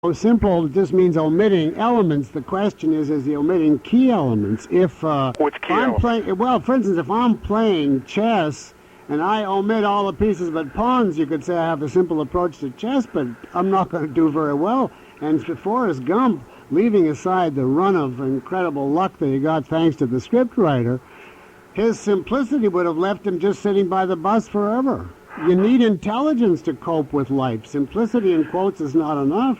Oh, simple just means omitting elements. The question is he omitting key elements? If Which key I'm elements? playing, well, for instance, if I'm playing chess and I omit all the pieces but pawns, you could say I have a simple approach to chess, but I'm not going to do very well. And for Forrest Gump, leaving aside the run of incredible luck that he got thanks to the scriptwriter, his simplicity would have left him just sitting by the bus forever. You need intelligence to cope with life. Simplicity, in quotes, is not enough.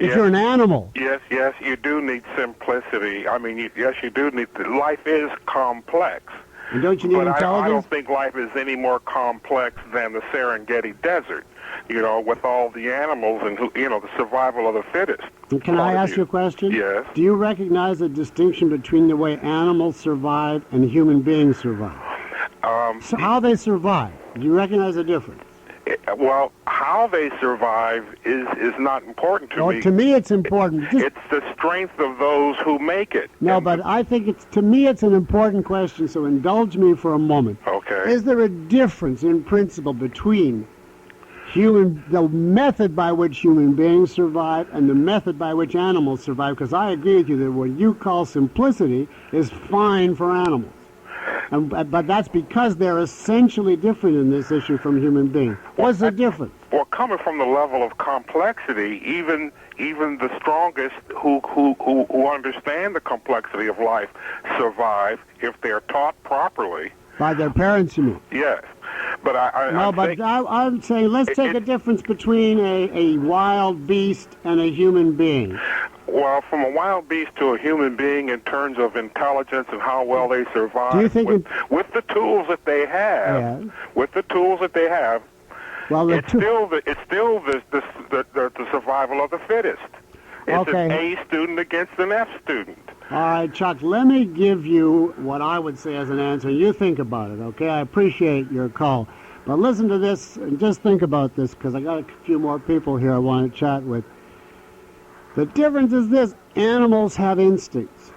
If you're an animal. Yes, you do need simplicity. I mean, yes, you do need. Life is complex. And don't you need intelligence? I don't think life is any more complex than the Serengeti Desert. You know, with all the animals and the survival of the fittest. Can I ask you a question? Yes. Do you recognize the distinction between the way animals survive and human beings survive? So how they survive? Do you recognize the difference? Well, how they survive is not important to me. To me, it's important. It's the strength of those who make it. No, but I think to me, it's an important question, so indulge me for a moment. Okay. Is there a difference in principle between the method by which human beings survive and the method by which animals survive? Because I agree with you that what you call simplicity is fine for animals. But that's because they're essentially different in this issue from human beings. What's the difference? Well, coming from the level of complexity, even the strongest who understand the complexity of life survive if they're taught properly. By their parents, you mean? Yes. But I'm saying let's take a difference between a wild beast and a human being. Well, from a wild beast to a human being in terms of intelligence and how well they survive, do you think with the tools that they have, well, it's still the survival of the fittest. It's an A student against an F student. All right, Chuck, let me give you what I would say as an answer. You think about it, okay? I appreciate your call. But listen to this and just think about this, because I got a few more people here I want to chat with. The difference is this: animals have instincts.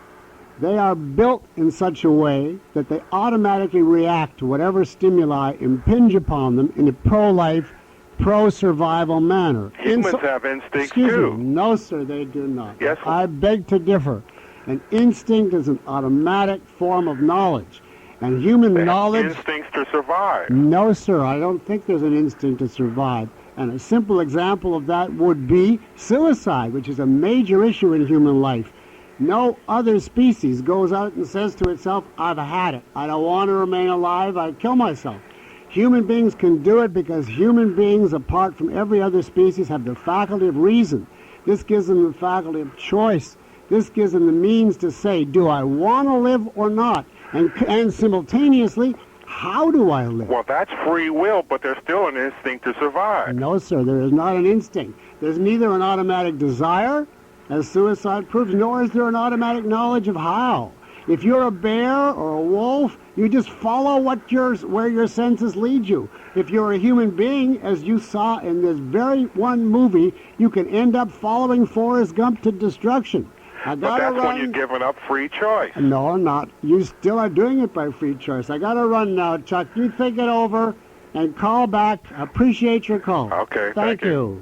They are built in such a way that they automatically react to whatever stimuli impinge upon them in a pro-life, pro-survival manner. Humans have instincts too. Excuse me. No, sir, they do not. Yes. I beg to differ. An instinct is an automatic form of knowledge. And human knowledge... Instincts to survive. No, sir, I don't think there's an instinct to survive. And a simple example of that would be suicide, which is a major issue in human life. No other species goes out and says to itself, I've had it. I don't want to remain alive. I kill myself. Human beings can do it because human beings, apart from every other species, have the faculty of reason. This gives them the faculty of choice. This gives them the means to say, do I want to live or not? And simultaneously, how do I live? Well, that's free will, but there's still an instinct to survive. No, sir, there is not an instinct. There's neither an automatic desire, as suicide proves, nor is there an automatic knowledge of how. If you're a bear or a wolf, you just follow where your senses lead you. If you're a human being, as you saw in this very one movie, you can end up following Forrest Gump to destruction. But that's when you're giving up free choice. No, I'm not. You still are doing it by free choice. I got to run now, Chuck. You think it over and call back. I appreciate your call. Okay, thank you.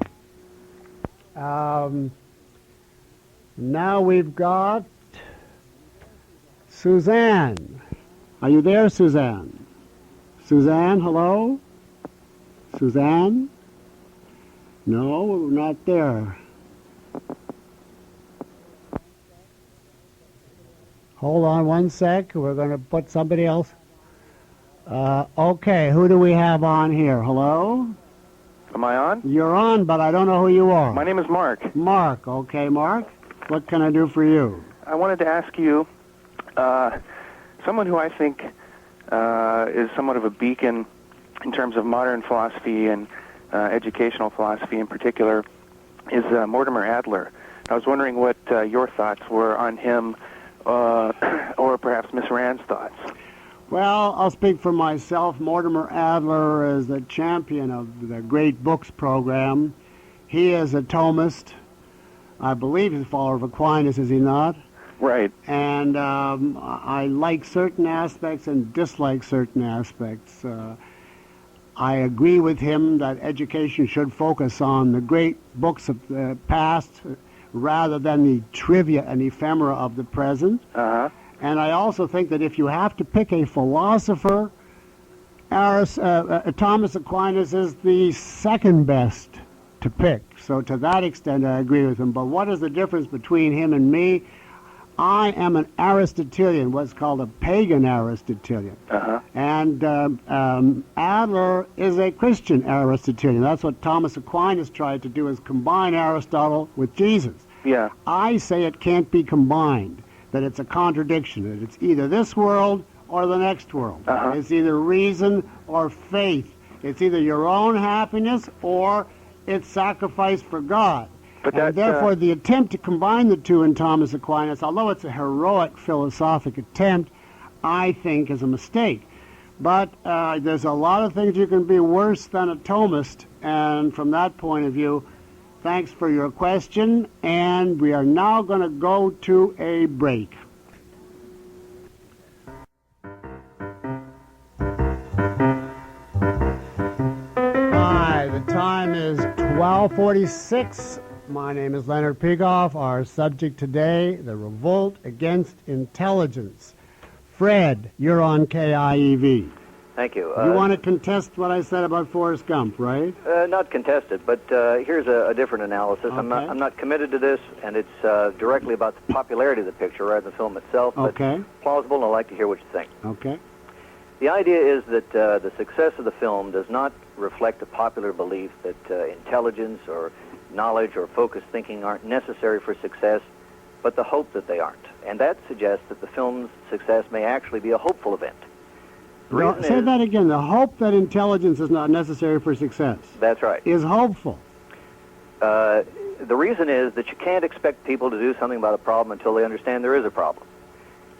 Now we've got Suzanne. Are you there, Suzanne? Suzanne, hello? Suzanne? No, we're not there. Hold on one sec. We're going to put somebody else. Okay, who do we have on here? Hello? Am I on? You're on, but I don't know who you are. My name is Mark. Mark. Okay, Mark. What can I do for you? I wanted to ask you, someone who I think is somewhat of a beacon in terms of modern philosophy and educational philosophy in particular is Mortimer Adler. I was wondering what your thoughts were on him, or perhaps Miss Rand's thoughts. Well, I'll speak for myself. Mortimer Adler is the champion of the Great Books program. He is a Thomist. I believe he's a follower of Aquinas, is he not? Right. And I like certain aspects and dislike certain aspects. I agree with him that education should focus on the great books of the past rather than the trivia and ephemera of the present. And I also think that if you have to pick a philosopher, Thomas Aquinas is the second best to pick. So to that extent, I agree with him. But what is the difference between him and me? I am an Aristotelian, what's called a pagan Aristotelian. And Adler is a Christian Aristotelian. That's what Thomas Aquinas tried to do, is combine Aristotle with Jesus. Yeah. I say it can't be combined, that it's a contradiction, that it's either this world or the next world. It's either reason or faith. It's either your own happiness or it's sacrifice for God. And therefore, the attempt to combine the two in Thomas Aquinas, although it's a heroic philosophic attempt, I think is a mistake. But there's a lot of things you can be worse than a Thomist, and from that point of view, thanks for your question, and we are now going to go to a break. Hi, the time is 12:46. My name is Leonard Peikoff. Our subject today, the revolt against intelligence. Fred, you're on KIEV. Thank you. You want to contest what I said about Forrest Gump, right? Not contested, but here's a different analysis. Okay. I'm not committed to this, and it's directly about the popularity of the picture rather than the film itself. But Okay. plausible, and I'd like to hear what you think. Okay. The idea is that the success of the film does not reflect a popular belief that intelligence or knowledge or focused thinking aren't necessary for success, but the hope that they aren't. And that suggests that the film's success may actually be a hopeful event. No, say that again. The hope that intelligence is not necessary for success That's right. is hopeful. The reason is that you can't expect people to do something about a problem until they understand there is a problem.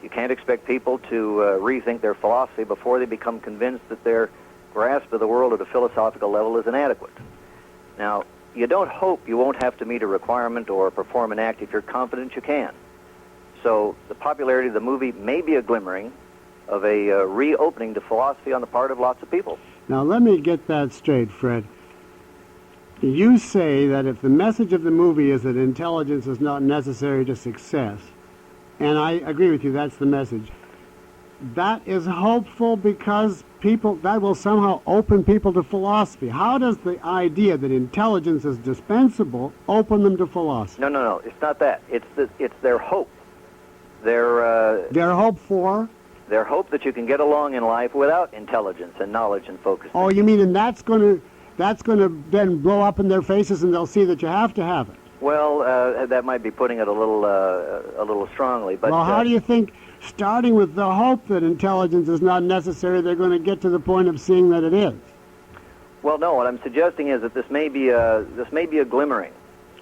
You can't expect people to rethink their philosophy before they become convinced that their grasp of the world at a philosophical level is inadequate. Now, you don't hope you won't have to meet a requirement or perform an act if you're confident you can. So the popularity of the movie may be a glimmering of a reopening to philosophy on the part of lots of people. Now, let me get that straight, Fred. You say that if the message of the movie is that intelligence is not necessary to success, and I agree with you, that's the message, that is hopeful because that will somehow open people to philosophy. How does the idea that intelligence is dispensable open them to philosophy? No, it's not that. It's their hope. Their hope for? Their hope that you can get along in life without intelligence and knowledge and focus. Oh, you mean, and that's going to then blow up in their faces, and they'll see that you have to have it. Well, that might be putting it a little strongly. But well, how do you think, starting with the hope that intelligence is not necessary, they're going to get to the point of seeing that it is? Well, no. What I'm suggesting is that this may be a glimmering.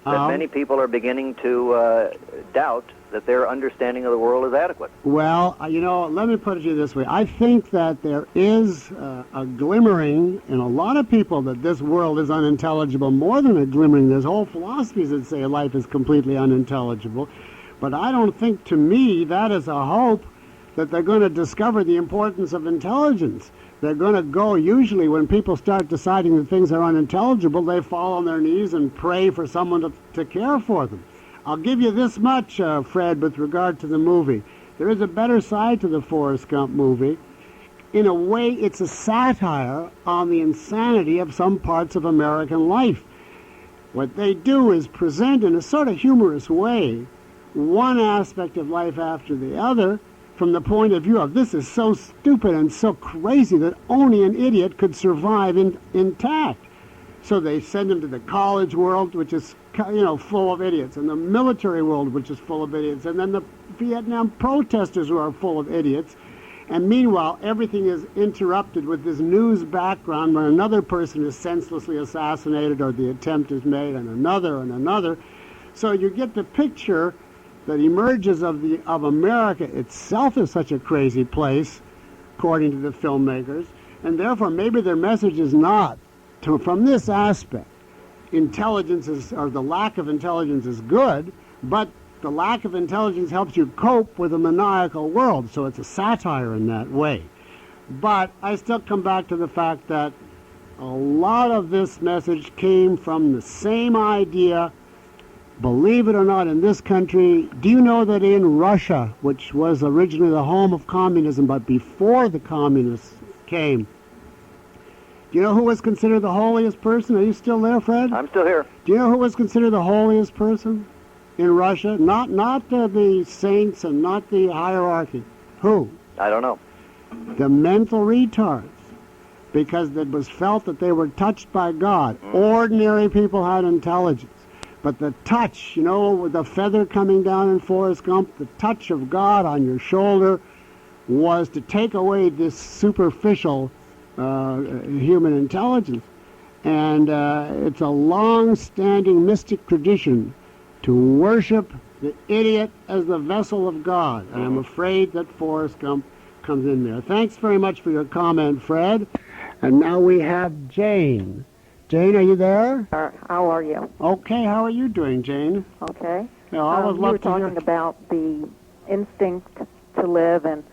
That many people are beginning to doubt that their understanding of the world is adequate. Well, let me put it to you this way. I think that there is a glimmering in a lot of people that this world is unintelligible. More than a glimmering, there's whole philosophies that say life is completely unintelligible. But I don't think, to me, that is a hope that they're going to discover the importance of intelligence. They're going to go, usually when people start deciding that things are unintelligible, they fall on their knees and pray for someone to care for them. I'll give you this much, Fred, with regard to the movie. There is a better side to the Forrest Gump movie. In a way, it's a satire on the insanity of some parts of American life. What they do is present in a sort of humorous way one aspect of life after the other from the point of view of this is so stupid and so crazy that only an idiot could survive intact. So they send him to the college world, which is full of idiots, and the military world, which is full of idiots, and then the Vietnam protesters who are full of idiots. And meanwhile, everything is interrupted with this news background where another person is senselessly assassinated or the attempt is made, and another and another. So you get the picture that emerges of America itself is such a crazy place, according to the filmmakers, and therefore maybe their message is not from this aspect. Intelligence or the lack of intelligence is good, but the lack of intelligence helps you cope with a maniacal world, so it's a satire in that way. But I still come back to the fact that a lot of this message came from the same idea. Believe it or not, in this country, do you know that in Russia, which was originally the home of communism, but before the communists came, do you know who was considered the holiest person? Are you still there, Fred? I'm still here. Do you know who was considered the holiest person in Russia? Not the saints and not the hierarchy. Who? I don't know. The mental retards. Because it was felt that they were touched by God. Ordinary people had intelligence. But the touch, you know, with the feather coming down in Forrest Gump, the touch of God on your shoulder was to take away this superficial human intelligence. And it's a long-standing mystic tradition to worship the idiot as the vessel of God. And I'm afraid that Forrest Gump comes in there. Thanks very much for your comment, Fred. And now we have Jane. Jane, are you there? How are you? Okay, how are you doing, Jane? Okay. No, I would you love were to hear. talking about the instinct to live and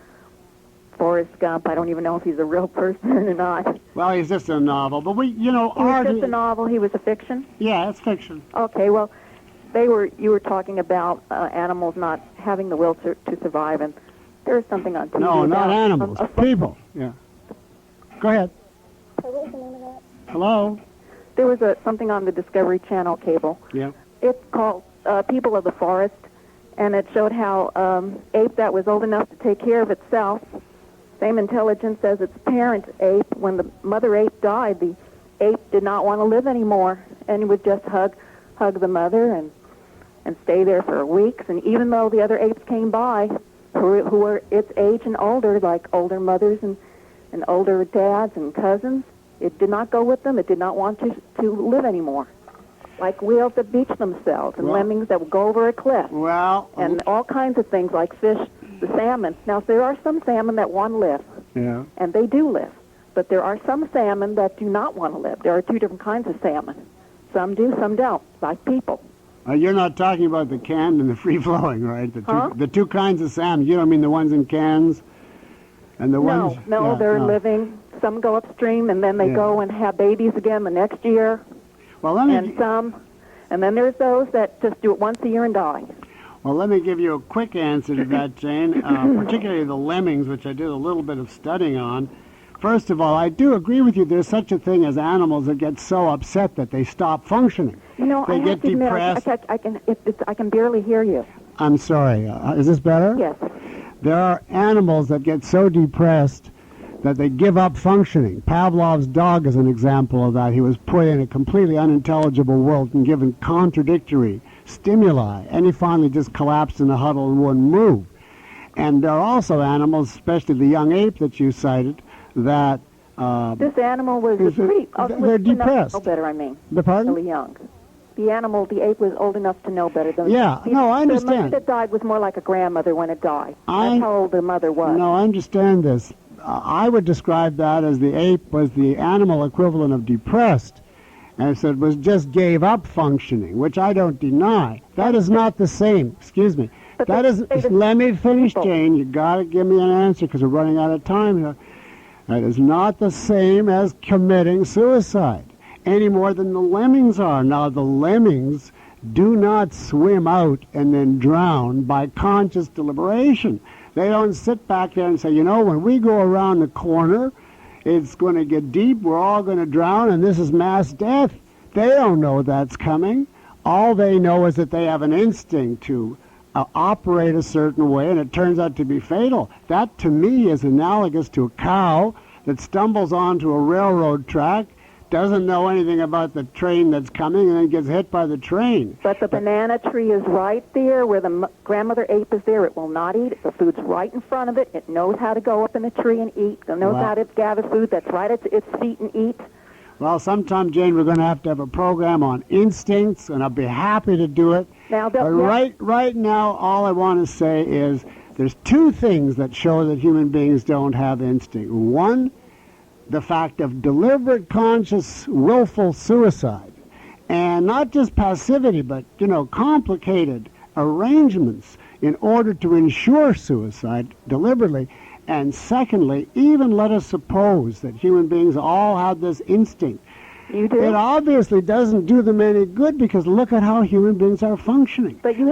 Forrest Gump. I don't even know if he's a real person or not. Well, he's just a novel, but we, you know, He was just a novel. He was a fiction. Yeah, it's fiction. Okay. Well, you were talking about animals not having the will to survive, and there's something on TV. No, not about animals, people. Yeah. Go ahead. Hello. There was something on the Discovery Channel cable. Yeah. It's called People of the Forest, and it showed how ape that was old enough to take care of itself, same intelligence as its parent ape. When the mother ape died, the ape did not want to live anymore, and would just hug the mother and stay there for weeks. And even though the other apes came by, who were its age and older, like older mothers and older dads and cousins, it did not go with them. It did not want to live anymore. Like whales that beach themselves, and lemmings that would go over a cliff, and all kinds of things like fish, the salmon. Now, there are some salmon that want to live, and they do live. But there are some salmon that do not want to live. There are two different kinds of salmon. Some do, some don't, like people. You're not talking about the canned and the free-flowing, right? The two kinds of salmon. You don't mean the ones in cans? And the ones... No, they're living. Some go upstream, and then they go and have babies again the next year. Well, and then there's those that just do it once a year and die. Well, let me give you a quick answer to that, Jane, particularly the lemmings, which I did a little bit of studying on. First of all, I do agree with you. There's such a thing as animals that get so upset that they stop functioning. You know, they get depressed. I can barely hear you. I'm sorry. Is this better? Yes. There are animals that get so depressed that they give up functioning. Pavlov's dog is an example of that. He was put in a completely unintelligible world and given contradictory stimuli, and he finally just collapsed in a huddle and wouldn't move. And there are also animals, especially the young ape that you cited, that... this animal was pretty... They're depressed. No better, I mean. The pardon? Really young. The ape was old enough to know better. I understand. The mother that died was more like a grandmother when it died. That's how old the mother was. No, I understand this. I would describe that as the ape was the animal equivalent of depressed, and so it was just gave up functioning, which I don't deny. That is not the same. Excuse me. But Let me finish, Jane. You got to give me an answer because we're running out of time here. That is not the same as committing suicide, any more than the lemmings are. Now, the lemmings do not swim out and then drown by conscious deliberation. They don't sit back there and say, you know, when we go around the corner, it's going to get deep, we're all going to drown, and this is mass death. They don't know that's coming. All they know is that they have an instinct to operate a certain way, and it turns out to be fatal. That, to me, is analogous to a cow that stumbles onto a railroad track, doesn't know anything about the train that's coming, and then gets hit by the train. But the banana tree is right there where the grandmother ape is there. It will not eat it. The food's right in front of it. It knows how to go up in the tree and eat. It knows how to gather food that's right at its feet and eat. Well, sometime, Jane, we're going to have a program on instincts, and I'll be happy to do it. Now, but right now, all I want to say is there's two things that show that human beings don't have instinct. One, the fact of deliberate, conscious, willful suicide. And not just passivity, but, complicated arrangements in order to ensure suicide deliberately. And secondly, even let us suppose that human beings all have this instinct. You do? It obviously doesn't do them any good, because look at how human beings are functioning. But you